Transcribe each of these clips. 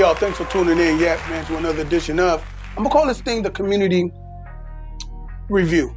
y'all, thanks for tuning in yet, man, to another edition of, I'm gonna call this thing the community review.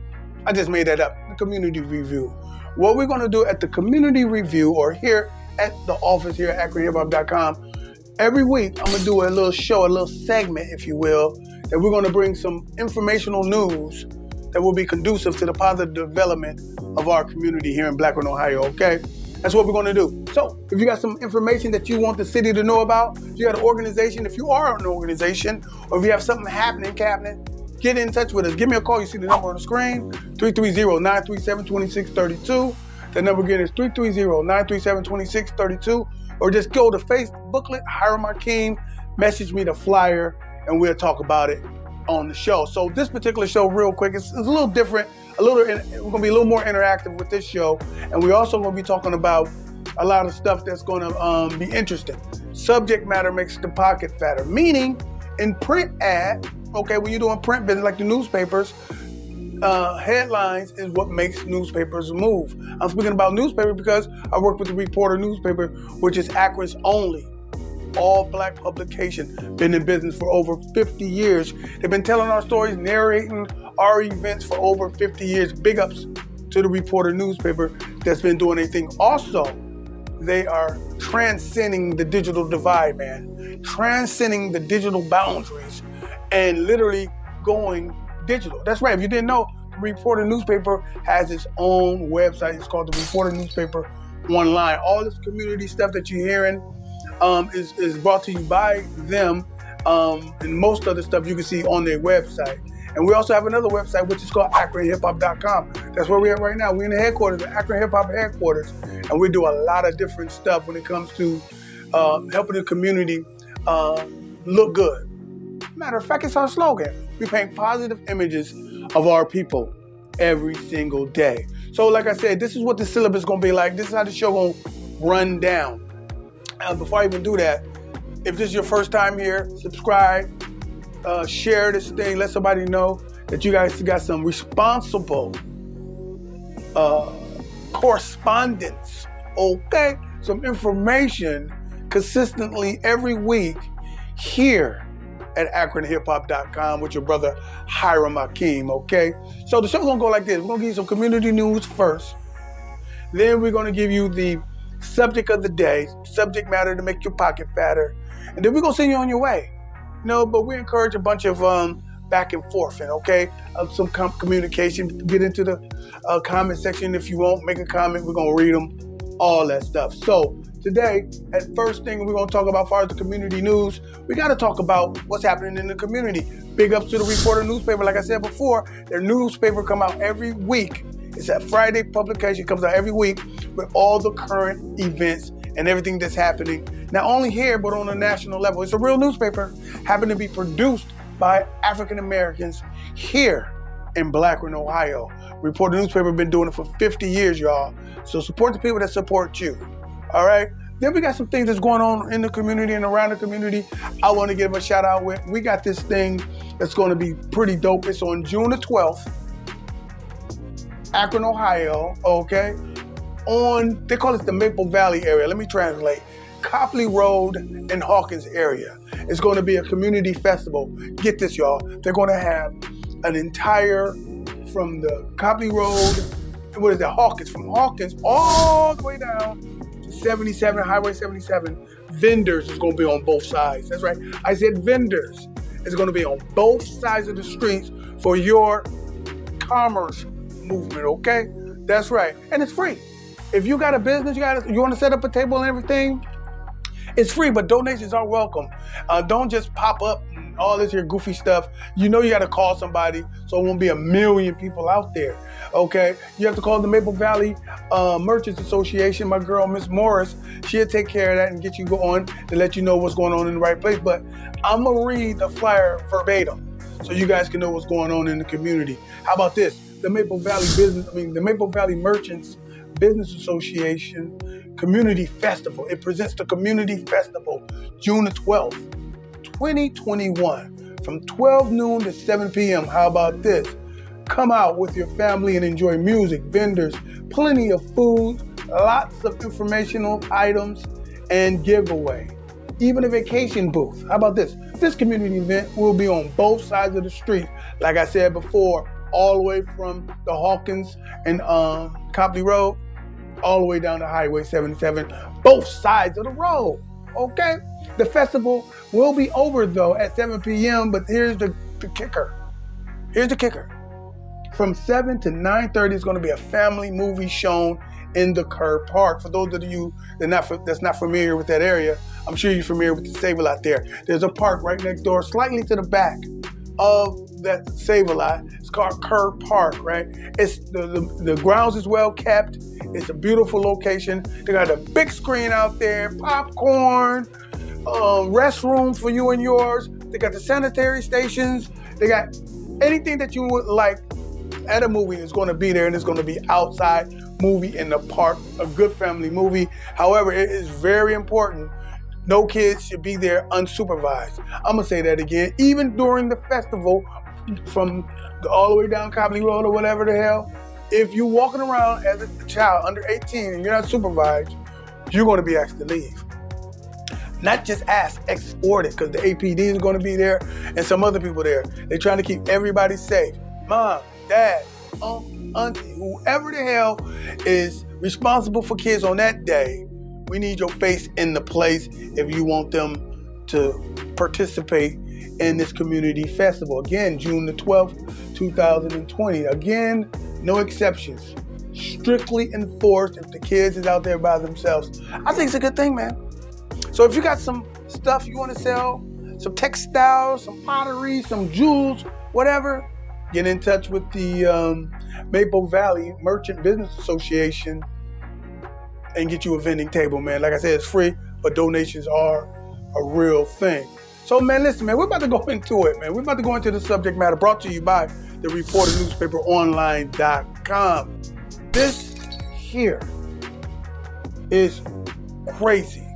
I just made that up, the community review. What we're gonna do at the community review, or here at the office here at AkronHipHop.com, every week I'm gonna do a little show, a little segment, if you will, that we're gonna bring some informational news that will be conducive to the positive development of our community here in Blackburn, Ohio, okay? That's what we're gonna do. So, if you got some information that you want the city to know about, if you got an organization, if you are an organization, or if you have something happening, get in touch with us. Give me a call. You see the number on the screen, 330-937-2632. The number again is 330-937-2632. Or just go to Facebooklet, Hiram Akeem, message me the flyer, and we'll talk about it on the show. So this particular show, real quick, it's a little different. We're gonna be a little more interactive with this show, and we're also gonna be talking about a lot of stuff that's gonna be interesting. Subject matter makes the pocket fatter, meaning in print ad, okay, when you're doing print business like the newspapers, headlines is what makes newspapers move. I'm speaking about newspaper because I work with the Reporter newspaper, which is Akron's only all-black publication, been in business for over 50 years. They've been telling our stories, narrating our events for over 50 years. Big ups to the Reporter newspaper that's been doing anything. Also, they are transcending the digital divide, man. Transcending the digital boundaries and literally going digital. That's right, if you didn't know, the Reporter newspaper has its own website. It's called the Reporter newspaper online. All this community stuff that you're hearing is brought to you by them, and most of the stuff you can see on their website. And we also have another website, which is called AkronHipHop.com. That's where we're at right now. We're in the headquarters, the Akron Hip Hop headquarters, and we do a lot of different stuff when it comes to helping the community look good. Matter of fact, it's our slogan. We paint positive images of our people every single day. So like I said, this is what the syllabus is going to be like. This is how the show going to run down. Before I even do that, if this is your first time here, subscribe, share this thing, let somebody know that you guys got some responsible correspondence, okay? Some information consistently every week here at AkronHipHop.com with your brother Hiram Akeem, okay? So the show's gonna go like this. We're gonna give you some community news first. Then we're gonna give you the subject of the day, subject matter to make your pocket fatter. And then we're gonna send you on your way. But we encourage a bunch of back and forth, and okay? Some communication. Get into the comment section if you want. Make a comment, we're gonna read them, all that stuff. So today, at first thing we're gonna talk about as far as the community news, we gotta talk about what's happening in the community. Big ups to the Reporter newspaper. Like I said before, their newspaper come out every week. It's a Friday publication, comes out every week with all the current events and everything that's happening, not only here, but on a national level. It's a real newspaper, happened to be produced by African Americans here in Blackburn, Ohio. Reporter newspaper been doing it for 50 years, y'all. So support the people that support you, all right? Then we got some things that's going on in the community and around the community. I want to give a shout out with. We got this thing that's going to be pretty dope. It's on June the 12th, Akron, Ohio, okay? They call it the Maple Valley area. Let me translate. Copley Road and Hawkins area. It's going to be a community festival. Get this, y'all. They're going to have an entire, from the Copley Road, what is that, Hawkins, from Hawkins all the way down to 77, Highway 77. Vendors is going to be on both sides. That's right. I said vendors. It's going to be on both sides of the streets for your commerce movement, okay? That's right. And it's free. If you got a business, you want to set up a table and everything, it's free, but donations are welcome. Don't just pop up and all this here goofy stuff. You got to call somebody, so it won't be a million people out there, okay? You have to call the Maple Valley Merchants Association. My girl, Miss Morris, she'll take care of that and get you going to let you know what's going on in the right place. But I'm going to read the flyer verbatim so you guys can know what's going on in the community. How about this? The Maple Valley Merchants Business Association Community Festival. It presents the Community Festival June the 12th, 2021 from 12 noon to 7 p.m. How about this? Come out with your family and enjoy music, vendors, plenty of food, lots of informational items, and giveaway. even a vacation booth. How about this? This community event will be on both sides of the street. Like I said before, all the way from the Hawkins and Copley Road, all the way down to Highway 77, both sides of the road, okay? The festival will be over though at 7 p.m., but here's the kicker. Here's the kicker. From 7 to 9:30 is gonna be a family movie shown in the Kerr Park. For those of you that's not familiar with that area, I'm sure you're familiar with the Save-A-Lot there. There's a park right next door, slightly to the back of that Save-A-Lot. It's called Kerr Park, right? It's the grounds is well kept. It's a beautiful location. They got a big screen out there, popcorn, restrooms for you and yours. They got the sanitary stations. They got anything that you would like at a movie is going to be there, and it's going to be outside movie in the park, a good family movie. However, it is very important. No kids should be there unsupervised. I'm going to say that again. Even during the festival, from all the way down Copley Road or whatever the hell, if you're walking around as a child under 18 and you're not supervised, you're going to be asked to leave. Not just asked, escorted, because the APD is going to be there and some other people there. They're trying to keep everybody safe. Mom, dad, auntie, whoever the hell is responsible for kids on that day, we need your face in the place if you want them to participate in this community festival. Again, June the 12th, 2020. Again, no exceptions. Strictly enforced if the kids is out there by themselves. I think it's a good thing, man. So if you got some stuff you want to sell, some textiles, some pottery, some jewels, whatever, get in touch with the Maple Valley Merchant Business Association and get you a vending table, man. Like I said, it's free, but donations are a real thing. So, man, listen, man, we're about to go into it, man. We're about to go into the subject matter brought to you by the ReporterNewspaperOnline.com. This here is crazy,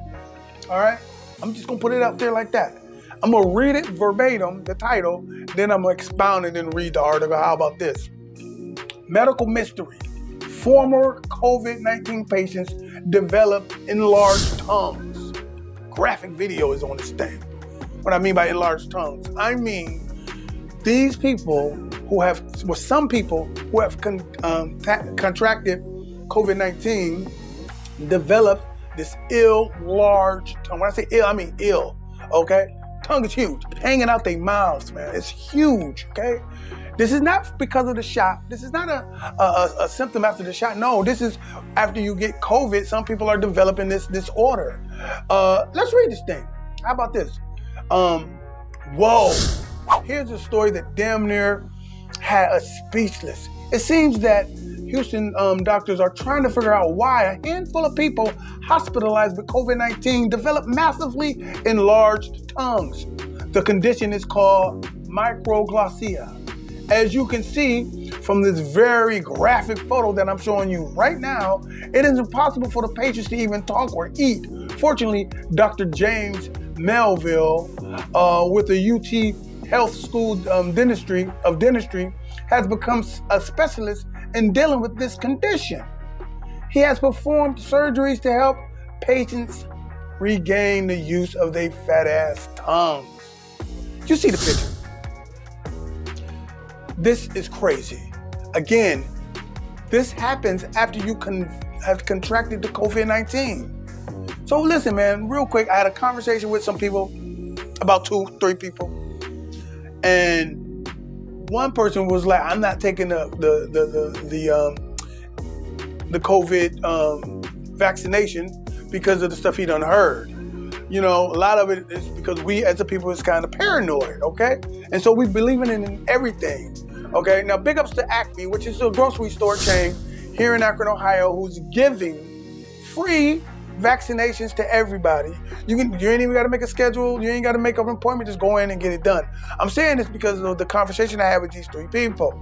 all right? I'm just going to put it out there like that. I'm going to read it verbatim, the title, then I'm going to expound and then read the article. How about this? Medical mystery. Former COVID-19 patients develop enlarged tongues. Graphic video is on this thing. What I mean by enlarged tongues, I mean these people who have, well, some people who have contracted COVID-19 developed this enlarged tongue. When I say ill, I mean ill, okay? Tongue is huge, hanging out their mouths, man. It's huge, okay? This is not because of the shot. This is not a symptom after the shot. No, this is after you get COVID, some people are developing this disorder. Let's read this thing. How about this? Whoa. Here's a story that damn near had us speechless. It seems that Houston doctors are trying to figure out why a handful of people hospitalized with COVID-19 develop massively enlarged tongues. The condition is called Microglossia. As you can see from this very graphic photo that I'm showing you right now, it is impossible for the patients to even talk or eat. Fortunately, Dr. James Melville with the UT Health School Dentistry has become a specialist in dealing with this condition. He has performed surgeries to help patients regain the use of their fat ass tongues. You see the picture. This is crazy. Again, this happens after you have contracted the COVID-19. So listen, man, real quick, I had a conversation with some people, about 2-3 people, and one person was like, "I'm not taking the COVID vaccination because of the stuff he done heard." You know, a lot of it is because we as a people is kind of paranoid, okay? And so we believing in everything, okay? Now, big ups to Acme, which is a grocery store chain here in Akron, Ohio, who's giving free vaccinations to everybody. You ain't even got to make a schedule. You ain't got to make an appointment. Just go in and get it done. I'm saying this because of the conversation I had with these 3 people.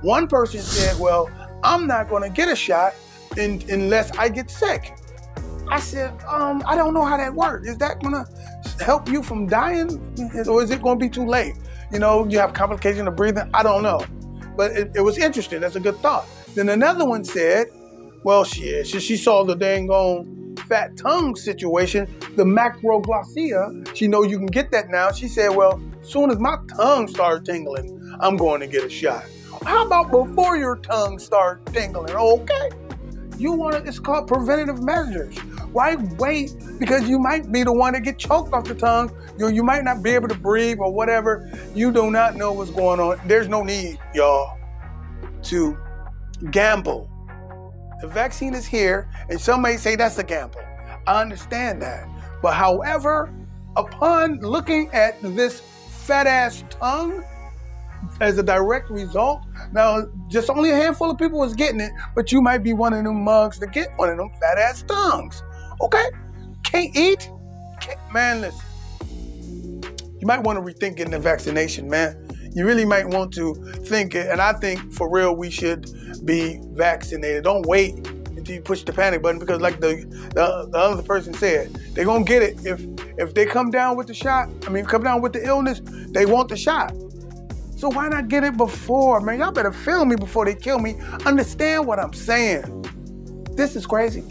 One person said, well, I'm not going to get a shot unless I get sick. I said, I don't know how that works. Is that gonna help you from dying? Or is it gonna be too late? You know, you have complication of breathing? I don't know. But it was interesting. That's a good thought. Then another one said, well, she saw the dang on fat tongue situation, the Microglossia, she know you can get that now. She said, well, as soon as my tongue starts tingling, I'm going to get a shot. How about before your tongue starts tingling? Okay. It's called preventative measures. Why wait? Because you might be the one that get choked off the tongue. You might not be able to breathe or whatever. You do not know what's going on. There's no need, y'all, to gamble. The vaccine is here, and some may say that's a gamble. I understand that. But however, upon looking at this fat ass tongue as a direct result, now just only a handful of people is getting it, but you might be one of them mugs to get one of them fat ass tongues. Okay? Can't eat? Man, listen. You might want to rethink getting the vaccination, man. You really might want to think it, and I think for real we should be vaccinated. Don't wait until you push the panic button, because like the other person said, they're gonna get it if they come down with the shot. Come down with the illness, they want the shot. So why not get it before, man? Y'all better feel me before they kill me. Understand what I'm saying. This is crazy.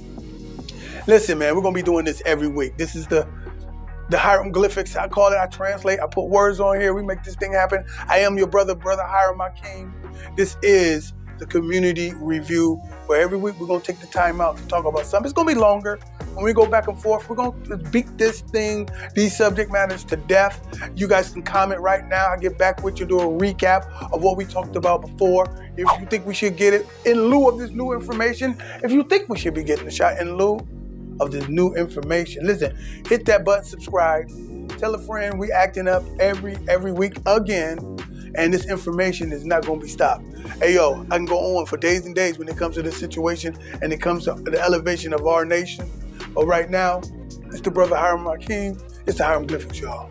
Listen, man, we're gonna be doing this every week. This is the hieroglyphics, I call it. I translate, I put words on here. We make this thing happen. I am your brother Hiram Akeem. This is the community review, where every week we're going to take the time out to talk about something. It's going to be longer. When we go back and forth, we're going to beat these subject matters to death. You guys can comment right now. I'll get back with you, do a recap of what we talked about before. If you think we should get it in lieu of this new information, if you think we should be getting the shot in lieu of this new information, listen, hit that button, subscribe, tell a friend. We acting up every week again, and this information is not going to be stopped. Hey, yo, I can go on for days and days when it comes to this situation and it comes to the elevation of our nation. But right now, it's the brother Hiram Akeem. It's the hieroglyphics, y'all.